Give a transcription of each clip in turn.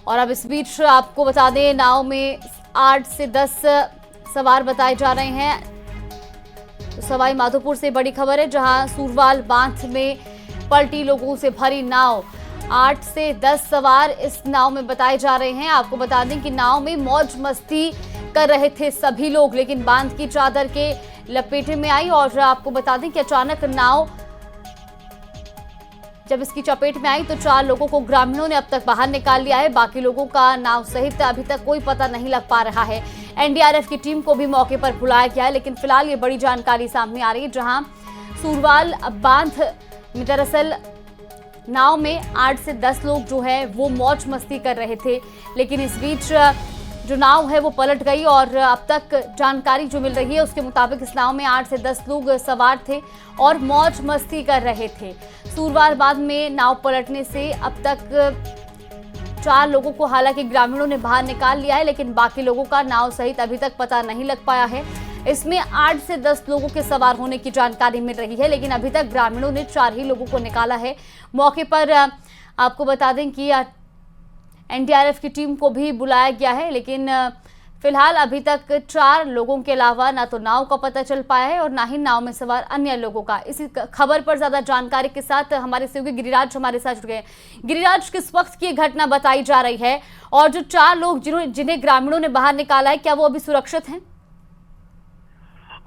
और अब इस बीच आपको बता दें, नाव में 8 से 10 सवार बताए जा रहे हैं। सवाई माधोपुर से बड़ी खबर है, जहां सूरवाल बांध में पलटी लोगों से भरी नाव। 8 से 10 सवार इस नाव में बताए जा रहे हैं। आपको बता दें कि नाव में मौज मस्ती कर रहे थे सभी लोग, लेकिन बांध की चादर के लपेटे में आई। और आपको बता दें कि अचानक नाव जब इसकी चपेट में आई तो 4 लोगों को ग्रामीणों ने अब तक बाहर निकाल लिया है। बाकी लोगों का नाव सहित अभी तक कोई पता नहीं लग पा रहा है। एनडीआरएफ की टीम को भी मौके पर बुलाया गया है, लेकिन फिलहाल ये बड़ी जानकारी सामने आ रही है, जहां सूरवाल बांध में दरअसल नाव में 8 से 10 लोग जो है वो मौज मस्ती कर रहे थे, लेकिन इस बीच जो नाव है वो पलट गई। और अब तक जानकारी जो मिल रही है उसके मुताबिक इस नाव में 8 से 10 लोग सवार थे और मौज मस्ती कर रहे थे। सूरवाल बांध में नाव पलटने से अब तक 4 लोगों को हालांकि ग्रामीणों ने बाहर निकाल लिया है, लेकिन बाकी लोगों का नाव सहित अभी तक पता नहीं लग पाया है। इसमें 8 से 10 लोगों के सवार होने की जानकारी मिल रही है, लेकिन अभी तक ग्रामीणों ने 4 ही लोगों को निकाला है। मौके पर आपको बता दें कि एनडीआरएफ की टीम को भी बुलाया गया है, लेकिन फिलहाल अभी तक 4 लोगों के अलावा ना तो नाव का पता चल पाया है और ना ही नाव में सवार अन्य लोगों का। इसी खबर पर ज्यादा जानकारी के साथ हमारे सहयोगी गिरिराज हमारे साथ जुड़ गए। गिरिराज, किस वक्त की घटना बताई जा रही है और जो 4 लोग जिन्हें ग्रामीणों ने बाहर निकाला है, क्या वो अभी सुरक्षित हैं?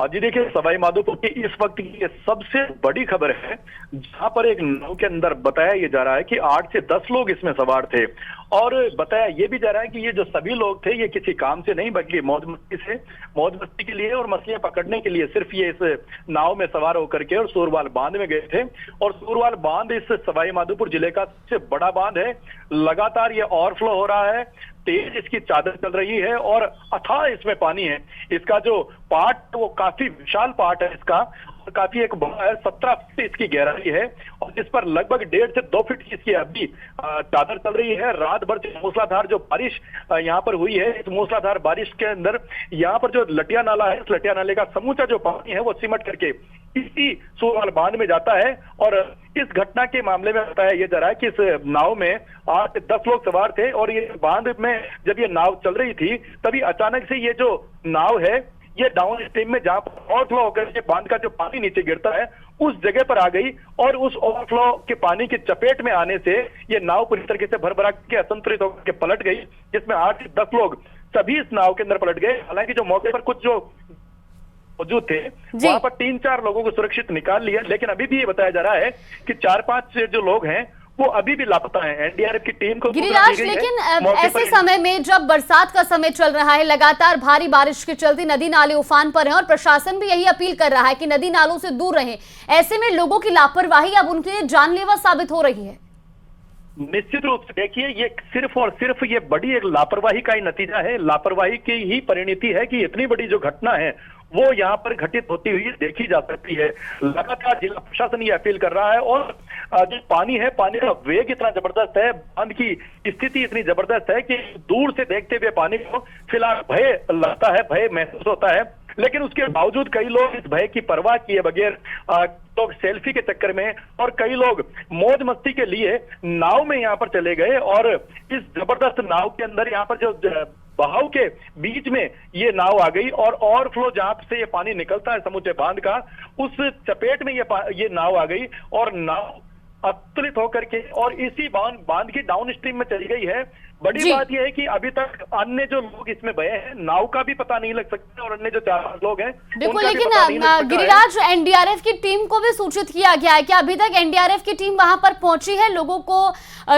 जी देखिए, सवाई माधोपुर की इस वक्त की सबसे बड़ी खबर है, जहां पर एक नाव के अंदर बताया ये जा रहा है कि 8 से 10 लोग इसमें सवार थे। और बताया ये भी जा रहा है कि ये जो सभी लोग थे ये किसी काम से नहीं, बल्कि मौज मस्ती के लिए और मछलियां पकड़ने के लिए सिर्फ ये इस नाव में सवार होकर के और सूरवाल बांध में गए थे। और सूरवाल बांध इस सवाई माधोपुर जिले का सबसे बड़ा बांध है। लगातार ये ओवरफ्लो हो रहा है, तेज इसकी चादर चल रही है और अथाह इसमें पानी है। इसका जो पार्ट वो काफी विशाल पार्ट है इसका, काफी एक बड़ा है, 17 फीट इसकी गहराई है और जिस पर लगभग 1.5 से 2 फीट की इसकी अभी चादर चल रही है। रात भर मूसलाधार जो बारिश यहाँ पर हुई है, इस मूसलाधार बारिश के अंदर यहाँ पर जो लटिया नाला है, इस लटिया नाले का समूचा जो पानी है वो सिमट करके इसी सूरवाल बांध में जाता है। और इस घटना के मामले में बताया यह जा रहा है कि इस नाव में 8 से 10 लोग सवार थे और ये बांध में जब ये नाव चल रही थी तभी अचानक से ये जो नाव है ये डाउन स्ट्रीम में जहां पर ओवरफ्लो होकर के बांध का जो पानी नीचे गिरता है उस जगह पर आ गई और उस ओवरफ्लो के पानी की चपेट में आने से ये नाव पूरी तरीके से भरभरा के असंतुलित होकर के पलट गई, जिसमें 8 से 10 लोग सभी इस नाव के अंदर पलट गए। हालांकि जो मौके पर कुछ जो मौजूद थे वहां पर 3-4 लोगों को सुरक्षित निकाल लिया, लेकिन अभी भी ये बताया जा रहा है कि 4-5 जो लोग हैं वो अभी भी लापता हैं। एनडीआरएफ की टीम को गिरिराज, लेकिन ऐसे समय में जब बरसात का समय चल रहा है, लगातार भारी बारिश के चलते नदी नाले उफान पर हैं और प्रशासन भी यही अपील कर रहा है कि नदी नालों से दूर रहें, ऐसे में लोगों की लापरवाही अब उनके लिए जानलेवा साबित हो रही है। निश्चित रूप से देखिए, ये सिर्फ और सिर्फ ये बड़ी एक लापरवाही का ही नतीजा है, लापरवाही की ही परिणति है कि इतनी बड़ी जो घटना है वो यहाँ पर घटित होती हुई देखी जा सकती है। लगातार जिला प्रशासन ये अपील कर रहा है और जो पानी है, पानी का वेग इतना जबरदस्त है, बांध की स्थिति इतनी जबरदस्त है कि दूर से देखते हुए पानी को फिलहाल भय लगता है, भय महसूस होता है। लेकिन उसके बावजूद कई लोग इस भय की परवाह किए बगैर लोग सेल्फी के चक्कर में और कई लोग मौज मस्ती के लिए नाव में यहाँ पर चले गए और इस जबरदस्त नाव के अंदर यहाँ पर जो बहाव के बीच में ये नाव आ गई और ओवरफ्लो जहां से ये पानी निकलता है समूचे बांध का, उस चपेट में ये नाव आ गई और नाव अतुलित होकर के और इसी बांध की डाउन स्ट्रीम में चली गई है। बड़ी बात यह है कि अभी तक अन्य जो लोग इसमें बहे हैं नाव का भी पता नहीं लग सकता और अन्य जो 4 लोग हैं बिल्कुल, लेकिन गिरिराज, एनडीआरएफ की टीम को भी सूचित किया गया है कि अभी तक एनडीआरएफ की टीम वहां पर पहुंची है लोगों को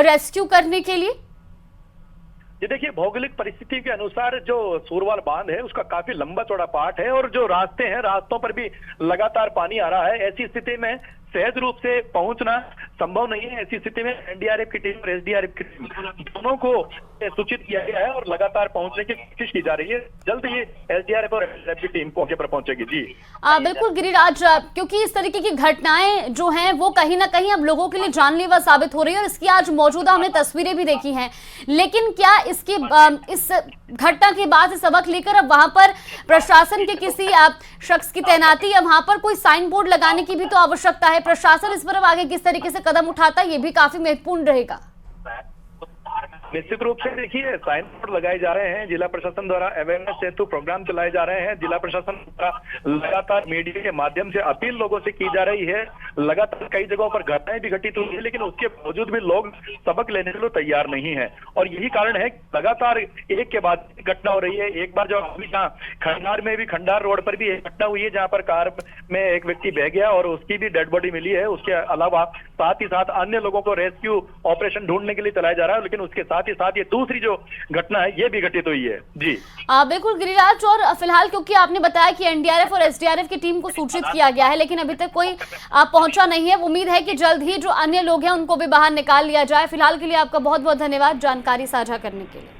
रेस्क्यू करने के लिए? ये देखिए, भौगोलिक परिस्थिति के अनुसार जो सूरवाल बांध है उसका काफी लंबा चौड़ा पार्ट है और जो रास्ते हैं, रास्तों पर भी लगातार पानी आ रहा है। ऐसी स्थिति में सहज रूप से पहुंचना संभव नहीं है। ऐसी स्थिति में एनडीआरएफ की टीम और एसडीआरएफ की टीम दोनों को सूचित किया गया है और लगातार पहुंचने की कोशिश की जा रही है। जल्द ही एसडीआरएफ और एसडीआरएफ की टीम मौके पर पहुंचेगी। जी बिल्कुल गिरिराज, क्योंकि इस तरीके की घटनाएं जो हैं वो कहीं ना कहीं अब लोगों के लिए जानलेवा साबित हो रही है और इसकी आज मौजूदा हमने तस्वीरें भी देखी हैं, लेकिन क्या इसके इस घटना के बाद से सबक लेकर अब वहां पर प्रशासन के किसी शख्स की तैनाती या वहां पर कोई साइन बोर्ड लगाने की भी तो आवश्यकता है? प्रशासन इस पर अब आगे किस तरीके से कदम उठाता है ये भी काफी महत्वपूर्ण रहेगा। निश्चित रूप से देखिए साइन बोर्ड लगाए जा रहे हैं, जिला प्रशासन द्वारा अवेयरनेस हेतु प्रोग्राम चलाए जा रहे हैं, जिला प्रशासन द्वारा लगातार मीडिया के माध्यम से अपील लोगों से की जा रही है। लगातार कई जगहों पर घटनाएं भी घटित हुई है, लेकिन उसके बावजूद भी लोग सबक लेने के लिए तैयार नहीं है और यही कारण है लगातार एक के बाद एक घटना हो रही है। एक बार जो अभी जहाँ खंडार में भी, खंडार रोड पर भी एक घटना हुई है जहां पर कार में एक व्यक्ति बह गया और उसकी भी डेड बॉडी मिली है। उसके अलावा साथ ही साथ अन्य लोगों को रेस्क्यू ऑपरेशन ढूंढने के लिए चलाया जा रहा है, लेकिन उसके साथ ही साथ ये दूसरी जो घटना है ये भी घटित हुई है। जी बिल्कुल गिरिराज, और फिलहाल क्योंकि आपने बताया कि एनडीआरएफ और एसडीआरएफ की टीम को सूचित किया गया है, लेकिन अभी तक कोई पहुंचा नहीं है। उम्मीद है कि जल्द ही जो अन्य लोग हैं उनको भी बाहर निकाल लिया जाए। फिलहाल के लिए आपका बहुत बहुत धन्यवाद जानकारी साझा करने के लिए।